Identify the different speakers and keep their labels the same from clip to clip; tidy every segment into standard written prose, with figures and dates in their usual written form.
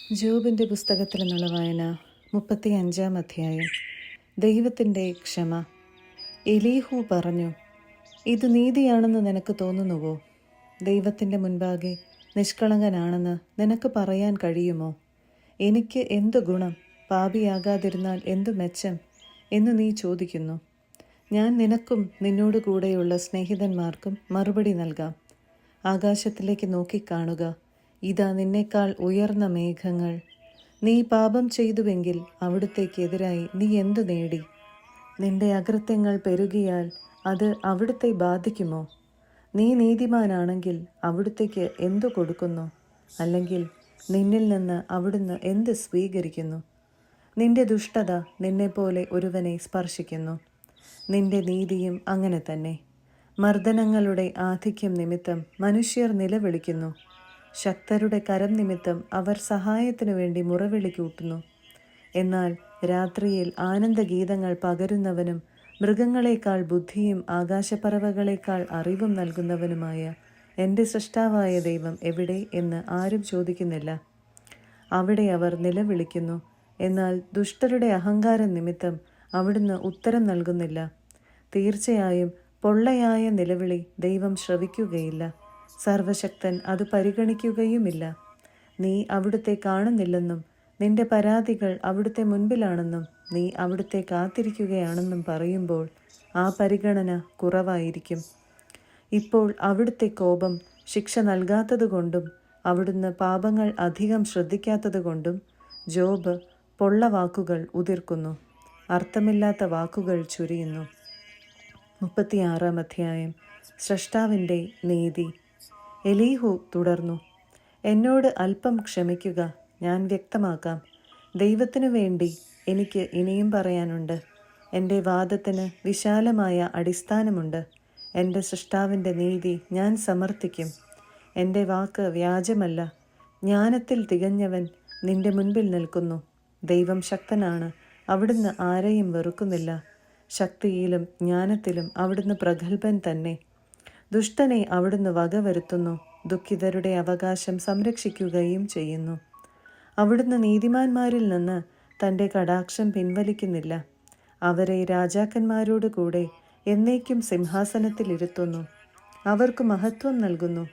Speaker 1: ജോബിൻ്റെ പുസ്തകത്തിൽ നിന്നുള്ള വായന 35-ാം അധ്യായം. ദൈവത്തിൻ്റെ ക്ഷമ. എലീഹു പറഞ്ഞു, ഇത് നീതിയാണെന്ന് നിനക്ക് തോന്നുന്നുവോ? ദൈവത്തിൻ്റെ മുൻപാകെ നിഷ്കളങ്കനാണെന്ന് നിനക്ക് പറയാൻ കഴിയുമോ? എനിക്ക് എന്തു ഗുണം, പാപിയാകാതിരുന്നാൽ എന്തു മെച്ചം എന്ന് നീ ചോദിക്കുന്നു. ഞാൻ നിനക്കും നിന്നോട് കൂടെയുള്ള സ്നേഹിതന്മാർക്കും മറുപടി നൽകാം. ആകാശത്തിലേക്ക് നോക്കിക്കാണുക, ഇതാ നിന്നേക്കാൾ ഉയർന്ന മേഘങ്ങൾ. നീ പാപം ചെയ്തുവെങ്കിൽ അവിടുത്തേക്കെതിരായി നീ എന്തു നേടി? നിന്റെ അകൃത്യങ്ങൾ പെരുകിയാൽ അത് അവിടുത്തെ ബാധിക്കുമോ? നീ നീതിമാനാണെങ്കിൽ അവിടുത്തേക്ക് എന്തു കൊടുക്കുന്നു? അല്ലെങ്കിൽ നിന്നിൽ നിന്ന് അവിടുന്ന് എന്ത് സ്വീകരിക്കുന്നു? നിന്റെ ദുഷ്ടത നിന്നെപ്പോലെ ഒരുവനെ സ്പർശിക്കുന്നു. നിന്റെ നീതിയും അങ്ങനെ തന്നെ. മർദ്ദനങ്ങളുടെ ആധിക്യം നിമിത്തം മനുഷ്യർ നിലവിളിക്കുന്നു. ശക്തരുടെ കരം നിമിത്തം അവർ സഹായത്തിനു വേണ്ടി മുറവിളി കൂട്ടുന്നു. എന്നാൽ രാത്രിയിൽ ആനന്ദഗീതങ്ങൾ പകരുന്നവനും മൃഗങ്ങളെക്കാൾ ബുദ്ധിയും ആകാശപ്പറവകളെക്കാൾ അറിവും നൽകുന്നവനുമായ എൻ്റെ സൃഷ്ടാവായ ദൈവം എവിടെ എന്ന് ആരും ചോദിക്കുന്നില്ല. അവിടെ അവർ നിലവിളിക്കുന്നു. എന്നാൽ ദുഷ്ടരുടെ അഹങ്കാരം നിമിത്തം അവിടുന്ന് ഉത്തരം നൽകുന്നില്ല. തീർച്ചയായും പൊള്ളയായ നിലവിളി ദൈവം ശ്രവിക്കുകയില്ല. സർവശക്തൻ അത് പരിഗണിക്കുകയുമില്ല. നീ അവിടുത്തെ കാണുന്നില്ലെന്നും നിന്റെ പരാതികൾ അവിടുത്തെ മുൻപിലാണെന്നും നീ അവിടുത്തെ കാത്തിരിക്കുകയാണെന്നും പറയുമ്പോൾ ആ പരിഗണന കുറവായിരിക്കും. ഇപ്പോൾ അവിടുത്തെ കോപം ശിക്ഷ നൽകാത്തതുകൊണ്ടും അവിടുന്ന് പാപങ്ങൾ അധികം ശ്രദ്ധിക്കാത്തതുകൊണ്ടും ജോബ് പൊള്ളവാക്കുകൾ ഉതിർക്കുന്നു, അർത്ഥമില്ലാത്ത വാക്കുകൾ ചൊരിയുന്നു. 36-ാം അധ്യായം. സ്രഷ്ടാവിൻ്റെ നീതി. എലീഹു തുടർന്നു, എന്നോട് അല്പം ക്ഷമിക്കുക, ഞാൻ വ്യക്തമാക്കാം. ദൈവത്തിനു വേണ്ടി എനിക്ക് ഇനിയും പറയാനുണ്ട്. എൻ്റെ വാദത്തിന് വിശാലമായ അടിസ്ഥാനമുണ്ട്. എൻ്റെ സൃഷ്ടാവിൻ്റെ നീതി ഞാൻ സമർത്ഥിക്കും. എൻ്റെ വാക്ക് വ്യാജമല്ല. ജ്ഞാനത്തിൽ തികഞ്ഞവൻ നിന്റെ മുൻപിൽ നിൽക്കുന്നു. ദൈവം ശക്തനാണ്, അവിടുന്ന് ആരെയും വെറുക്കുന്നില്ല. ശക്തിയിലും ജ്ഞാനത്തിലും അവിടുന്ന് പ്രഗത്ഭൻ തന്നെ. ദുഷ്ടനെ അവിടുന്ന് വകവരുത്തുന്നു, ദുഃഖിതരുടെ അവകാശം സംരക്ഷിക്കുകയും ചെയ്യുന്നു. അവിടുന്ന് നീതിമാന്മാരിൽ നിന്ന് തൻ്റെ കടാക്ഷം പിൻവലിക്കുന്നില്ല. അവരെ രാജാക്കന്മാരോട് കൂടെ എന്നേക്കും സിംഹാസനത്തിലിരുത്തുന്നു. അവർക്ക് മഹത്വം നൽകുന്നു.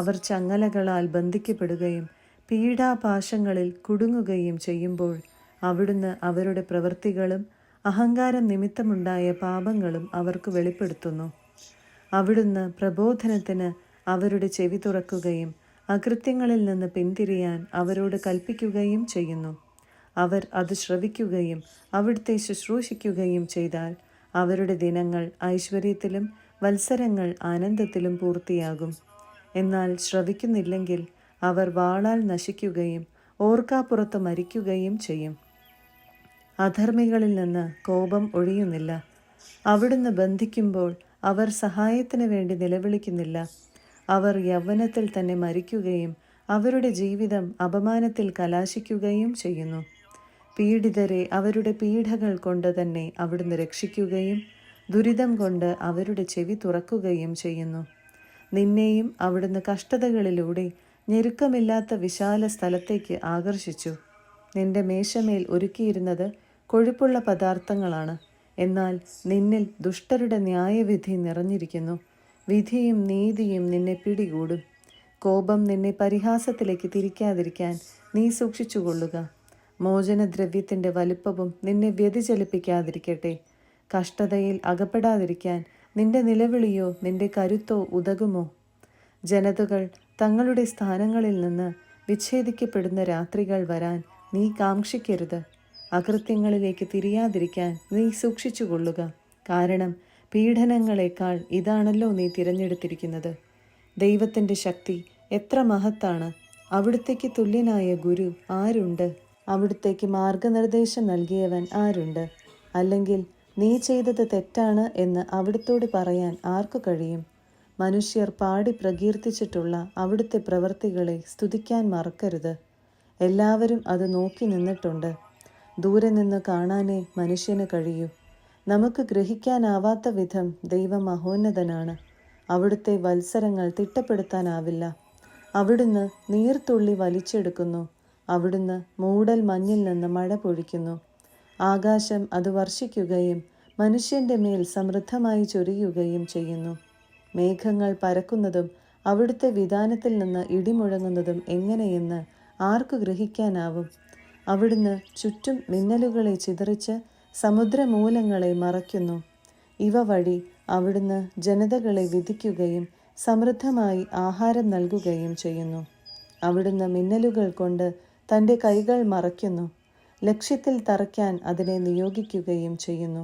Speaker 1: അവർ ചങ്ങലകളാൽ ബന്ധിക്കപ്പെടുകയും പീഡാപാശങ്ങളിൽ കുടുങ്ങുകയും ചെയ്യുമ്പോൾ അവിടുന്ന് അവരുടെ പ്രവൃത്തികളും അഹങ്കാരം നിമിത്തമുണ്ടായ പാപങ്ങളും അവർക്ക് വെളിപ്പെടുത്തുന്നു. അവിടുന്ന് പ്രബോധനത്തിന് അവരുടെ ചെവി തുറക്കുകയും അകൃത്യങ്ങളിൽ നിന്ന് പിന്തിരിയാൻ അവരോട് കൽപ്പിക്കുകയും ചെയ്യുന്നു. അവർ അത് ശ്രവിക്കുകയും അവിടുത്തെ ശുശ്രൂഷിക്കുകയും ചെയ്താൽ അവരുടെ ദിനങ്ങൾ ഐശ്വര്യത്തിലും വത്സരങ്ങൾ ആനന്ദത്തിലും പൂർത്തിയാകും. എന്നാൽ ശ്രവിക്കുന്നില്ലെങ്കിൽ അവർ വാളാൽ നശിക്കുകയും ഓർക്കാപ്പുറത്ത് മരിക്കുകയും ചെയ്യും. അധർമ്മികളിൽ നിന്ന് കോപം ഒഴിയുന്നില്ല. അവിടുന്ന് ബന്ധിക്കുമ്പോൾ അവർ സഹായത്തിന് വേണ്ടി നിലവിളിക്കുന്നില്ല. അവർ യൗവനത്തിൽ തന്നെ മരിക്കുകയും അവരുടെ ജീവിതം അപമാനത്തിൽ കലാശിക്കുകയും ചെയ്യുന്നു. പീഡിതരെ അവരുടെ പീഡകൾ കൊണ്ട് തന്നെ അവിടുന്ന് രക്ഷിക്കുകയും ദുരിതം കൊണ്ട് അവരുടെ ചെവി തുറക്കുകയും ചെയ്യുന്നു. നിന്നെയും അവിടുന്ന് കഷ്ടതകളിലൂടെ ഞെരുക്കമില്ലാത്ത വിശാല സ്ഥലത്തേക്ക് ആകർഷിച്ചു. നിന്റെ മേശമേൽ ഒരുക്കിയിരുന്നത് കൊഴുപ്പുള്ള പദാർത്ഥങ്ങളാണ്. എന്നാൽ നിന്നിൽ ദുഷ്ടരുടെ ന്യായവിധി നിറഞ്ഞിരിക്കുന്നു. വിധിയും നീതിയും നിന്നെ പിടികൂടും. കോപം നിന്നെ പരിഹാസത്തിലേക്ക് തിരിക്കാതിരിക്കാൻ നീ സൂക്ഷിച്ചുകൊള്ളുക. മോചനദ്രവ്യത്തിൻ്റെ വലുപ്പവും നിന്നെ വ്യതിചലിപ്പിക്കാതിരിക്കട്ടെ. കഷ്ടതയിൽ അകപ്പെടാതിരിക്കാൻ നിന്റെ നിലവിളിയോ നിന്റെ കരുത്തോ ഉതകുമോ? ജനതകൾ തങ്ങളുടെ സ്ഥാനങ്ങളിൽ നിന്ന് വിച്ഛേദിക്കപ്പെടുന്ന രാത്രികൾ വരാൻ നീ കാക്ഷിക്കരുത്. അകൃത്യങ്ങളിലേക്ക് തിരിയാതിരിക്കാൻ നീ സൂക്ഷിച്ചുകൊള്ളുക. കാരണം പീഡനങ്ങളെക്കാൾ ഇതാണല്ലോ നീ തിരഞ്ഞെടുത്തിരിക്കുന്നത്. ദൈവത്തിൻ്റെ ശക്തി എത്ര മഹത്താണ്! അവിടുത്തേക്ക് തുല്യനായ ഗുരു ആരുണ്ട്? അവിടുത്തേക്ക് മാർഗനിർദ്ദേശം നൽകിയവൻ ആരുണ്ട്? അല്ലെങ്കിൽ നീ ചെയ്തത് തെറ്റാണ് എന്ന് അവിടുത്തോട് പറയാൻ ആർക്കു കഴിയും? മനുഷ്യർ പാടി പ്രകീർത്തിച്ചിട്ടുള്ള അവിടുത്തെ പ്രവൃത്തികളെ സ്തുതിക്കാൻ മറക്കരുത്. എല്ലാവരും അത് നോക്കി നിന്നിട്ടുണ്ട്. ദൂരെ നിന്ന് കാണാനേ മനുഷ്യന് കഴിയൂ. നമുക്ക് ഗ്രഹിക്കാനാവാത്ത വിധം ദൈവം മഹോന്നതനാണ്. അവിടുത്തെ വത്സരങ്ങൾ തിട്ടപ്പെടുത്താനാവില്ല. അവിടുന്ന് നീർത്തുള്ളി വലിച്ചെടുക്കുന്നു, അവിടുന്ന് മൂടൽ മഞ്ഞിൽ നിന്ന് മഴ പൊഴിക്കുന്നു. ആകാശം അത് വർഷിക്കുകയും മനുഷ്യൻ്റെ മേൽ സമൃദ്ധമായി ചൊരിയുകയും ചെയ്യുന്നു. മേഘങ്ങൾ പരക്കുന്നതും അവിടുത്തെ വിധാനത്തിൽ നിന്ന് ഇടിമുഴങ്ങുന്നതും എങ്ങനെയെന്ന് ആർക്കു ഗ്രഹിക്കാനാവും? അവിടുന്ന് ചുറ്റും മിന്നലുകളെ ചിതറിച്ച് സമുദ്രമൂലങ്ങളെ മറയ്ക്കുന്നു. ഇവ വഴി അവിടുന്ന് ജനതകളെ വിധിക്കുകയും സമൃദ്ധമായി ആഹാരം നൽകുകയും ചെയ്യുന്നു. അവിടുന്ന് മിന്നലുകൾ കൊണ്ട് തൻ്റെ കൈകൾ മറയ്ക്കുന്നു. ലക്ഷ്യത്തിൽ തറയ്ക്കാൻ അതിനെ നിയോഗിക്കുകയും ചെയ്യുന്നു.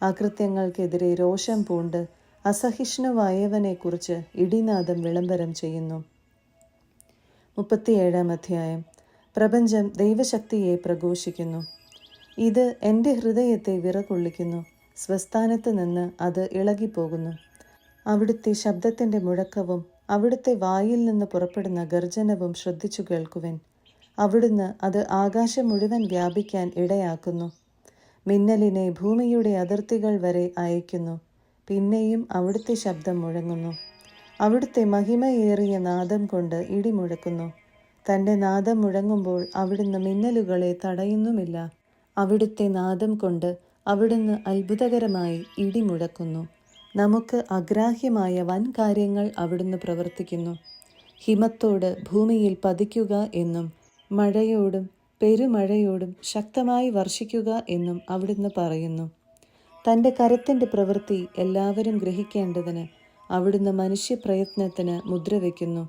Speaker 1: അകൃത്യങ്ങൾക്കെതിരെ രോഷം പൂണ്ട് അസഹിഷ്ണുവായവനെക്കുറിച്ച് ഇടിനാദം വിളംബരം ചെയ്യുന്നു. 37-ാം അധ്യായം. പ്രപഞ്ചം ദൈവശക്തിയെ പ്രഘോഷിക്കുന്നു. ഇത് എൻ്റെ ഹൃദയത്തെ വിറകൊള്ളിക്കുന്നു. സ്വസ്ഥാനത്ത് നിന്ന് അത് ഇളകിപ്പോകുന്നു. അവിടുത്തെ ശബ്ദത്തിൻ്റെ മുഴക്കവും അവിടുത്തെ വായിൽ നിന്ന് പുറപ്പെടുന്ന ഗർജനവും ശ്രദ്ധിച്ചു കേൾക്കുവിൻ. അവിടുന്ന് അത് ആകാശം മുഴുവൻ വ്യാപിക്കാൻ ഇടയാക്കുന്നു. മിന്നലിനെ ഭൂമിയുടെ അതിർത്തികൾ വരെ അയക്കുന്നു. പിന്നെയും അവിടുത്തെ ശബ്ദം മുഴങ്ങുന്നു. അവിടുത്തെ മഹിമയേറിയ നാദം കൊണ്ട് ഇടിമുഴക്കുന്നു. തൻ്റെ നാദം മുഴങ്ങുമ്പോൾ അവിടുന്ന് മിന്നലുകളെ തടയുന്നുമില്ല. അവിടുത്തെ നാദം കൊണ്ട് അവിടുന്ന് അത്ഭുതകരമായി ഇടിമുഴക്കുന്നു. നമുക്ക് അഗ്രാഹ്യമായ വൻ കാര്യങ്ങൾ അവിടുന്ന് പ്രവർത്തിക്കുന്നു. ഹിമത്തോട് ഭൂമിയിൽ പതിക്കുക എന്നും മഴയോടും പെരുമഴയോടും ശക്തമായി വർഷിക്കുക എന്നും അവിടുന്ന് പറയുന്നു. തൻ്റെ കരത്തിൻ്റെ പ്രവൃത്തി എല്ലാവരും ഗ്രഹിക്കേണ്ടതിന് അവിടുന്ന് മനുഷ്യപ്രയത്നത്തിന് മുദ്രവെക്കുന്നു.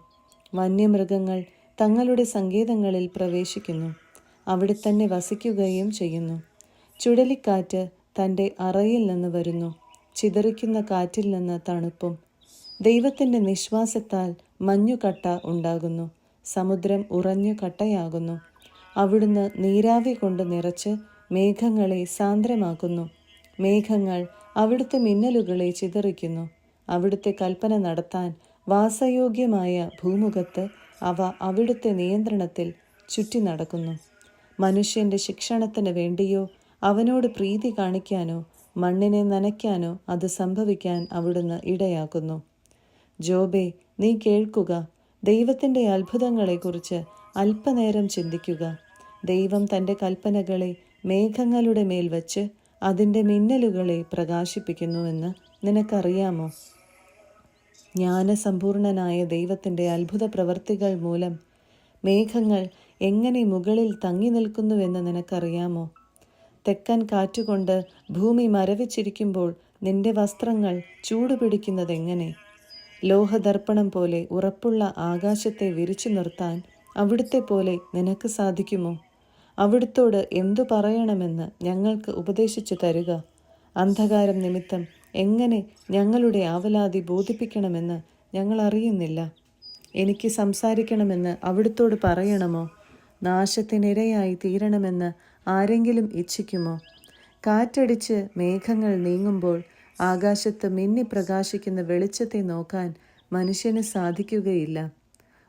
Speaker 1: വന്യമൃഗങ്ങൾ തങ്ങളുടെ സങ്കേതങ്ങളിൽ പ്രവേശിക്കുന്നു. അവിടെ തന്നെ വസിക്കുകയും ചെയ്യുന്നു. ചുഴലിക്കാറ്റ് തൻ്റെ അറയിൽ നിന്ന് വരുന്നു. ചിതറിക്കുന്ന കാറ്റിൽ നിന്ന് തണുപ്പും. ദൈവത്തിൻ്റെ നിശ്വാസത്താൽ മഞ്ഞുകട്ട ഉണ്ടാകുന്നു. സമുദ്രം ഉറഞ്ഞു കട്ടയാകുന്നു. അവിടുന്ന് നീരാവി കൊണ്ട് നിറച്ച് മേഘങ്ങളെ സാന്ദ്രമാക്കുന്നു. മേഘങ്ങൾ അവിടുത്തെ മിന്നലുകളെ ചിതറിക്കുന്നു. അവിടുത്തെ കൽപ്പന നടത്താൻ വാസയോഗ്യമായ ഭൂമുഖത്ത് അവ അവിടുത്തെ നിയന്ത്രണത്തിൽ ചുറ്റി നടക്കുന്നു. മനുഷ്യൻ്റെ ശിക്ഷണത്തിന് വേണ്ടിയോ അവനോട് പ്രീതി കാണിക്കാനോ മണ്ണിനെ നനയ്ക്കാനോ അത് സംഭവിക്കാൻ അവിടുന്ന് ഇടയാക്കുന്നു. ജോബേ, നീ കേൾക്കുക. ദൈവത്തിൻ്റെ അത്ഭുതങ്ങളെക്കുറിച്ച് അല്പനേരം ചിന്തിക്കുക. ദൈവം തൻ്റെ കൽപ്പനകളെ മേഘങ്ങളുടെ മേൽ വച്ച് അതിൻ്റെ മിന്നലുകളെ പ്രകാശിപ്പിക്കുന്നുവെന്ന് നിനക്കറിയാമോ? ജ്ഞാനസമ്പൂർണനായ ദൈവത്തിൻ്റെ അത്ഭുത പ്രവർത്തികൾ മൂലം മേഘങ്ങൾ എങ്ങനെ മുകളിൽ തങ്ങി നിൽക്കുന്നുവെന്ന് നിനക്കറിയാമോ? തെക്കൻ കാറ്റുകൊണ്ട് ഭൂമി മരവിച്ചിരിക്കുമ്പോൾ നിന്റെ വസ്ത്രങ്ങൾ ചൂടുപിടിക്കുന്നതെങ്ങനെ? ലോഹദർപ്പണം പോലെ ഉറപ്പുള്ള ആകാശത്തെ വിരിച്ചു നിർത്താൻ അവിടുത്തെ പോലെ നിനക്ക് സാധിക്കുമോ? അവിടുത്തോട് എന്തു പറയണമെന്ന് ഞങ്ങൾക്ക് ഉപദേശിച്ചു തരുക. അന്ധകാരം നിമിത്തം എങ്ങനെ ഞങ്ങളുടെ ആവലാതി ബോധിപ്പിക്കണമെന്ന് ഞങ്ങൾ അറിയുന്നില്ല. എനിക്ക് സംസാരിക്കണമെന്ന് അവിടുത്തോട് പറയണമോ? നാശത്തിനിരയായി തീരണമെന്ന് ആരെങ്കിലും ഇച്ഛിക്കുമോ? കാറ്റടിച്ച് മേഘങ്ങൾ നീങ്ങുമ്പോൾ ആകാശത്ത് മിന്നി പ്രകാശിക്കുന്ന വെളിച്ചത്തെ നോക്കാൻ മനുഷ്യന് സാധിക്കുകയില്ല.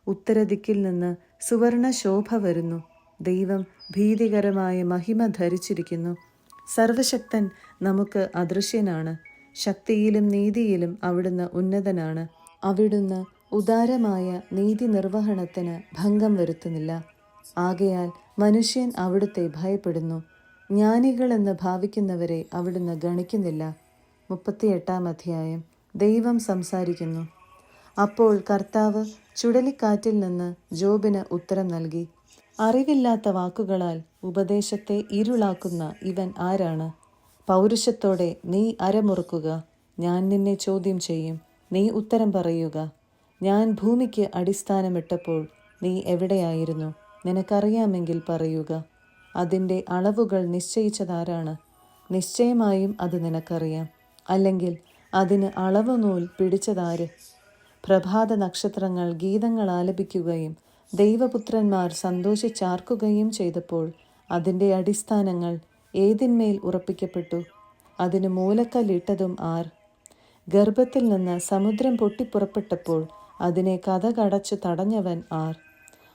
Speaker 1: ഉത്തരദിക്കിൽ നിന്ന് സുവർണ ശോഭ വരുന്നു. ദൈവം ഭീതികരമായ മഹിമ ധരിച്ചിരിക്കുന്നു. സർവശക്തൻ നമുക്ക് അദൃശ്യനാണ്. ശക്തിയിലും നീതിയിലും അവിടുന്ന് ഉന്നതനാണ്. അവിടുന്ന് ഉദാരമായ നീതി നിർവഹണത്തിന് ഭംഗം വരുത്തുന്നില്ല. ആകയാൽ മനുഷ്യൻ അവിടുത്തെ ഭയപ്പെടുന്നു. ജ്ഞാനികളെന്ന് ഭാവിക്കുന്നവരെ അവിടുന്ന് ഗണിക്കുന്നില്ല. 38-ാം അധ്യായം. ദൈവം സംസാരിക്കുന്നു. അപ്പോൾ കർത്താവ് ചുഴലിക്കാറ്റിൽ നിന്ന് ജോബിന് ഉത്തരം നൽകി. അറിവില്ലാത്ത വാക്കുകളാൽ ഉപദേശത്തെ ഇരുളാക്കുന്ന ഇവൻ ആരാണ്? പൗരുഷത്തോടെ നീ അരമുറുക്കുക. ഞാൻ നിന്നെ ചോദ്യം ചെയ്യും, നീ ഉത്തരം പറയുക. ഞാൻ ഭൂമിക്ക് അടിസ്ഥാനമിട്ടപ്പോൾ നീ എവിടെയായിരുന്നു? നിനക്കറിയാമെങ്കിൽ പറയുക. അതിൻ്റെ അളവുകൾ നിശ്ചയിച്ചതാരാണ്? നിശ്ചയമായും അത് നിനക്കറിയാം. അല്ലെങ്കിൽ അതിന് അളവുനൂൽ പിടിച്ചതാര്? പ്രഭാത നക്ഷത്രങ്ങൾ ഗീതങ്ങൾ ആലപിക്കുകയും ദൈവപുത്രന്മാർ സന്തോഷിച്ചാർക്കുകയും ചെയ്തപ്പോൾ അതിൻ്റെ അടിസ്ഥാനങ്ങൾ ഏതിന്മേൽ ഉറപ്പിക്കപ്പെട്ടു? അതിന് മൂലക്കല്ലിട്ടതും ആർ? ഗർഭത്തിൽ നിന്ന് സമുദ്രം പൊട്ടിപ്പുറപ്പെട്ടപ്പോൾ അതിനെ കതകടച്ചു തടഞ്ഞവൻ ആർ?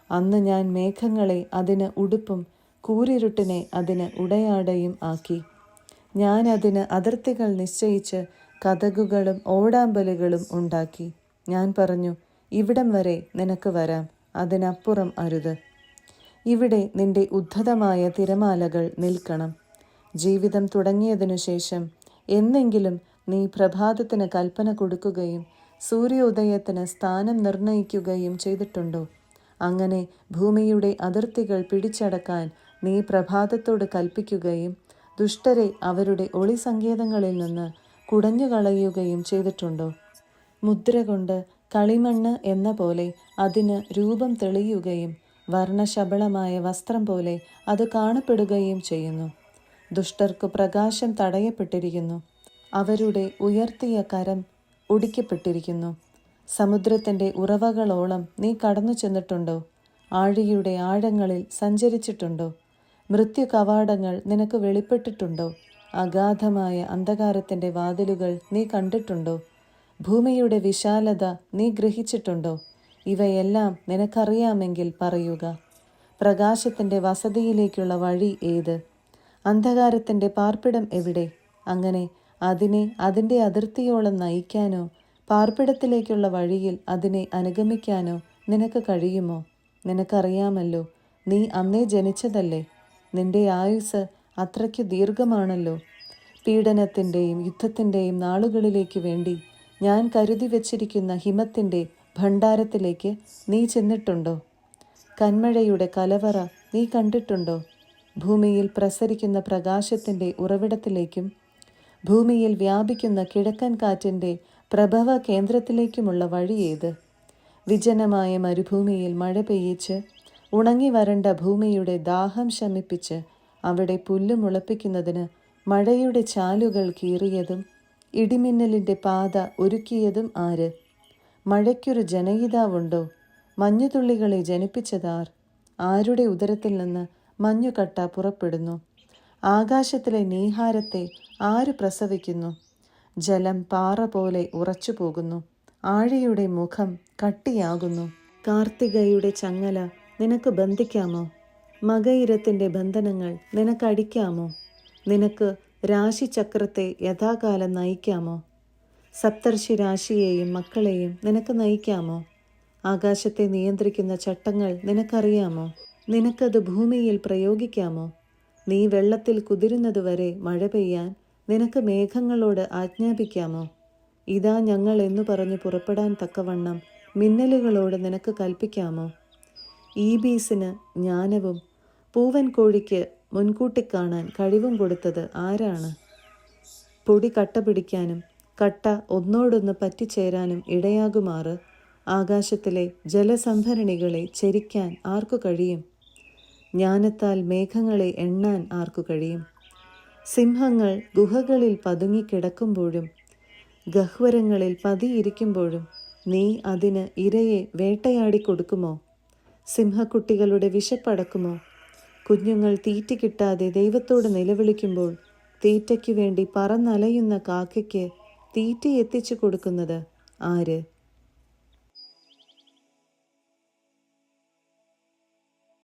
Speaker 1: അന്ന് ഞാൻ മേഘങ്ങളെ അതിന് ഉടുപ്പും കൂരിരുട്ടിനെ അതിന് ഉടയാടയും ആക്കി. ഞാൻ അതിന് അതിർത്തികൾ നിശ്ചയിച്ച് കതകുകളും ഓടാമ്പലുകളും ഉണ്ടാക്കി. ഞാൻ പറഞ്ഞു, ഇവിടം വരെ നിനക്ക് വരാം, അതിനപ്പുറം അരുത്. ഇവിടെ നിന്റെ ഉദ്ധതമായ തിരമാലകൾ നിൽക്കണം. ജീവിതം തുടങ്ങിയതിനു ശേഷം എന്നെങ്കിലും നീ പ്രഭാതത്തിന് കൽപ്പന കൊടുക്കുകയും സൂര്യോദയത്തിന് സ്ഥാനം നിർണയിക്കുകയും ചെയ്തിട്ടുണ്ടോ? അങ്ങനെ ഭൂമിയുടെ അതിർത്തികൾ പിടിച്ചടക്കാൻ നീ പ്രഭാതത്തോട് കൽപ്പിക്കുകയും ദുഷ്ടരെ അവരുടെ ഒളിസങ്കേതങ്ങളിൽ നിന്ന് കുടഞ്ഞുകളയുകയും ചെയ്തിട്ടുണ്ടോ? മുദ്ര കൊണ്ട് കളിമണ്ണ് എന്ന പോലെ അതിന് രൂപം തെളിയുകയും വർണ്ണശബളമായ വസ്ത്രം പോലെ അത് കാണപ്പെടുകയും ചെയ്യുന്നു. ദുഷ്ടർക്കു പ്രകാശം തടയപ്പെട്ടിരിക്കുന്നു. അവരുടെ ഉയർത്തിയ കരം ഒടിക്കപ്പെട്ടിരിക്കുന്നു. സമുദ്രത്തിൻ്റെ ഉറവകളോളം നീ കടന്നു ചെന്നിട്ടുണ്ടോ? ആഴിയുടെ ആഴങ്ങളിൽ സഞ്ചരിച്ചിട്ടുണ്ടോ? മൃത്യു കവാടങ്ങൾ നിനക്ക് വെളിപ്പെട്ടിട്ടുണ്ടോ? അഗാധമായ അന്ധകാരത്തിൻ്റെ വാതിലുകൾ നീ കണ്ടിട്ടുണ്ടോ? ഭൂമിയുടെ വിശാലത നീ ഗ്രഹിച്ചിട്ടുണ്ടോ? ഇവയെല്ലാം നിനക്കറിയാമെങ്കിൽ പറയുക. പ്രകാശത്തിൻ്റെ വസതിയിലേക്കുള്ള വഴി ഏത്? അന്ധകാരത്തിൻ്റെ പാർപ്പിടം എവിടെ? അങ്ങനെ അതിനെ അതിൻ്റെ അതിർത്തിയോളം നയിക്കാനോ പാർപ്പിടത്തിലേക്കുള്ള വഴിയിൽ അതിനെ അനുഗമിക്കാനോ നിനക്ക് കഴിയുമോ? നിനക്കറിയാമല്ലോ, നീ അന്നേ ജനിച്ചതല്ലേ. നിന്റെ ആയുസ് അത്രയ്ക്ക് ദീർഘമാണല്ലോ. പീഡനത്തിൻ്റെയും യുദ്ധത്തിൻ്റെയും നാളുകളിലേക്ക് വേണ്ടി ഞാൻ കരുതി വച്ചിരിക്കുന്ന ഹിമത്തിൻ്റെ ഭണ്ഡാരത്തിലേക്ക് നീ ചെന്നിട്ടുണ്ടോ? കന്മഴയുടെ കലവറ നീ കണ്ടിട്ടുണ്ടോ? ഭൂമിയിൽ പ്രസരിക്കുന്ന പ്രകാശത്തിൻ്റെ ഉറവിടത്തിലേക്കും ഭൂമിയിൽ വ്യാപിക്കുന്ന കിഴക്കൻ കാറ്റിൻ്റെ പ്രഭവ കേന്ദ്രത്തിലേക്കുമുള്ള വഴിയേത്? വിജനമായ മരുഭൂമിയിൽ മഴ പെയ്യിച്ച് ഉണങ്ങി വരണ്ട ഭൂമിയുടെ ദാഹം ശമിപ്പിച്ച് അവിടെ പുല്ല് മുളപ്പിക്കുന്നതിന് മഴയുടെ ചാലുകൾ കീറിയതും ഇടിമിന്നലിൻ്റെ പാത ഒരുക്കിയതും ആര്? മഴയ്ക്കൊരു ജനയിതാവുണ്ടോ? മഞ്ഞുതുള്ളികളെ ജനിപ്പിച്ചതാർ? ആരുടെ ഉദരത്തിൽ നിന്ന് മഞ്ഞുകട്ട പുറപ്പെടുന്നു? ആകാശത്തിലെ നീഹാരത്തെ ആര് പ്രസവിക്കുന്നു? ജലം പാറ പോലെ ഉറച്ചു പോകുന്നു. ആഴിയുടെ മുഖം കട്ടിയാകുന്നു. കാർത്തികയുടെ ചങ്ങല നിനക്ക് ബന്ധിക്കാമോ? മകയിരത്തിൻ്റെ ബന്ധനങ്ങൾ നിനക്കടിക്കാമോ? നിനക്ക് രാശിചക്രത്തെ യഥാകാലം നയിക്കാമോ? സപ്തർഷി രാശിയെയും മക്കളെയും നിനക്ക് നയിക്കാമോ? ആകാശത്തെ നിയന്ത്രിക്കുന്ന ചട്ടങ്ങൾ നിനക്കറിയാമോ? നിനക്കത് ഭൂമിയിൽ പ്രയോഗിക്കാമോ? നീ വെള്ളത്തിൽ കുതിരുന്നതുവരെ മഴ പെയ്യാൻ നിനക്ക് മേഘങ്ങളോട് ആജ്ഞാപിക്കാമോ? ഇതാ ഞങ്ങൾ എന്നു പറഞ്ഞ് പുറപ്പെടാൻ തക്കവണ്ണം മിന്നലുകളോട് നിനക്ക് കൽപ്പിക്കാമോ? ഈബീസിന് ജ്ഞാനവും പൂവൻ കോഴിക്ക് മുൻകൂട്ടി കാണാൻ കഴിവും കൊടുത്തത് ആരാണ്? പൊടി കട്ട പിടിക്കാനും കട്ട ഒന്നോടൊന്ന് പറ്റിച്ചേരാനും ഇടയാകുമാറ് ആകാശത്തിലെ ജലസംഭരണികളെ ചെരിക്കാൻ ആർക്കു കഴിയും? ജ്ഞാനത്താൽ മേഘങ്ങളെ എണ്ണാൻ ആർക്കു കഴിയും? സിംഹങ്ങൾ ഗുഹകളിൽ പതുങ്ങിക്കിടക്കുമ്പോഴും ഗഹ്വരങ്ങളിൽ പതിയിരിക്കുമ്പോഴും നീ അതിന് ഇരയെ വേട്ടയാടി കൊടുക്കുമോ? സിംഹക്കുട്ടികളുടെ വിശപ്പടക്കുമോ? കുഞ്ഞുങ്ങൾ തീറ്റ കിട്ടാതെ ദൈവത്തോട് നിലവിളിക്കുമ്പോൾ തീറ്റയ്ക്ക് വേണ്ടി പറന്നലയുന്ന കാക്കയ്ക്ക് തീറ്റ എത്തിച്ചു കൊടുക്കുന്നത് ആര്?